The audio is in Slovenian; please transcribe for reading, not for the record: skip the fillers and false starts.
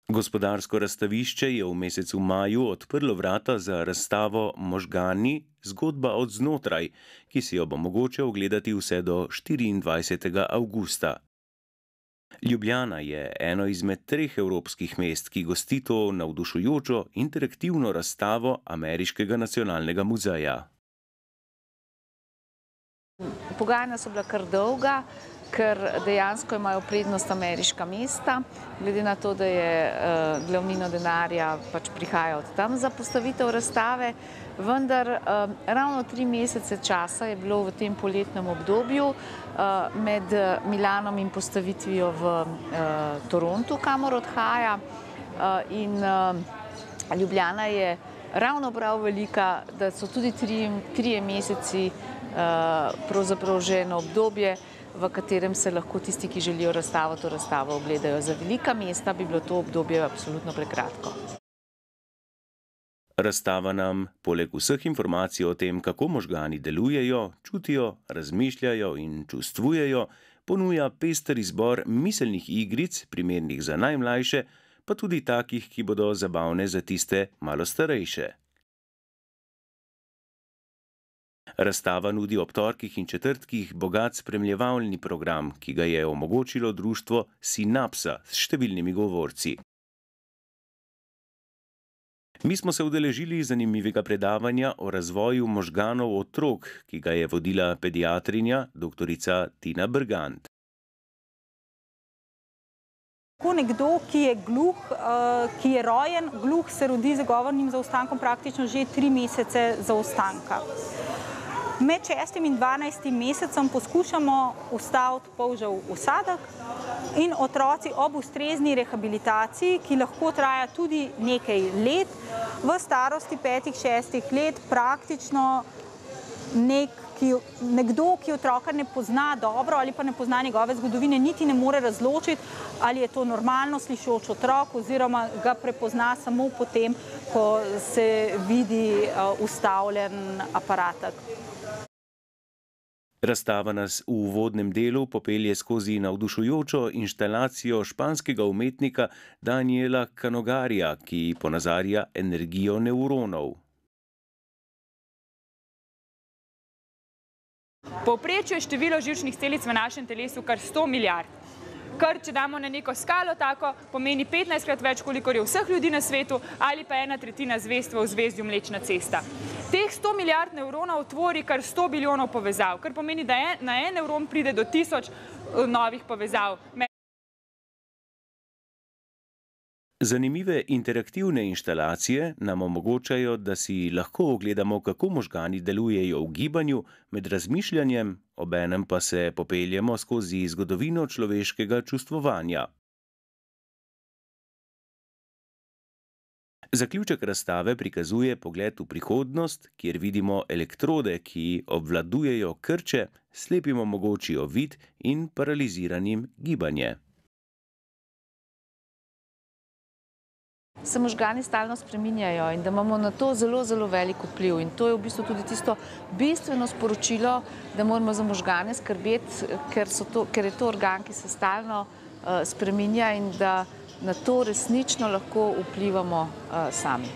Gospodarsko razstavišče je v mesecu maju odprlo vrata za razstavo Možgani, zgodba od znotraj, ki si jo bo mogoče ogledati vse do 24. avgusta. Ljubljana je eno izmed 3 evropskih mest, ki gosti to navdušujočo interaktivno razstavo Ameriškega nacionalnega muzeja. Pogajanja so bila kar dolga, ker dejansko imajo prednost ameriška mesta, glede na to, da je glavnino denarja pač prihaja od tam za postavitev razstave, vendar ravno 3 mesece časa je bilo v tem poletnem obdobju med Milanom in postavitvijo v Torontu, kamor odhaja, in Ljubljana je ravno prav velika, da so tudi 3 meseci pravzaprav že eno obdobje, v katerem se lahko tisti, ki želijo to razstavo ogledajo. Za velika mesta bi bilo to obdobje absolutno prekratko. Razstava nam, poleg vseh informacij o tem, kako možgani delujejo, čutijo, razmišljajo in čustvujejo, ponuja pester izbor miselnih igric, primernih za najmlajše, pa tudi takih, ki bodo zabavne za tiste malo starejše. Razstava nudi ob torkih in četrtkih bogat spremljevalni program, ki ga je omogočilo društvo Sinapsa s številnimi govorci. Mi smo se udeležili zanimivega predavanja o razvoju možganov otrok, ki ga je vodila pediatrinja dr. Tina Bergant. Ko nekdo, ki je gluh, ki je rojen gluh, se rodi z govornim zaostankom praktično že 3 mesece zaostanka. Med 6. in 12. mesecem poskušamo ustaviti polžev usadek in otroci ob ustrezni rehabilitaciji, ki lahko traja tudi nekaj let, v starosti 5-6 let praktično nekdo, ki otroka ne pozna dobro ali pa ne pozna njegove zgodovine, niti ne more razločiti, ali je to normalno slišoč otrok oziroma ga prepozna samo potem, ko se vidi ustavljen aparatek. Razstava nas v uvodnem delu popelje skozi navdušujočo inštalacijo španskega umetnika Daniela Canogarija, ki ponazarja energijo nevronov. Povprečju je število živčnih celic v našem telesu kar 100 milijard. Kar, če damo na neko skalo tako, pomeni 15-krat več, kolikor je vseh ljudi na svetu, ali pa 1/3 zvezd v ozvezdju Mlečna cesta. Teh 100 milijard nevronov tvori kar 100 bilijonov povezav, kar pomeni, da na en nevron pride do 1000 novih povezav. Zanimive interaktivne inštalacije nam omogočajo, da si lahko ogledamo, kako možgani delujejo v gibanju med razmišljanjem, obenem pa se popeljemo skozi zgodovino človeškega čustvovanja. Zaključek razstave prikazuje pogled v prihodnost, kjer vidimo elektrode, ki obvladujejo krče, slepim omogočijo vid in paraliziranim gibanje. Se možgani stalno spreminjajo in da imamo na to zelo, zelo velik vpliv. In to je v bistvu tudi tisto bistveno sporočilo, da moramo za možgane skrbeti, ker je to organ, ki se stalno spreminja in da na to resnično lahko vplivamo sami.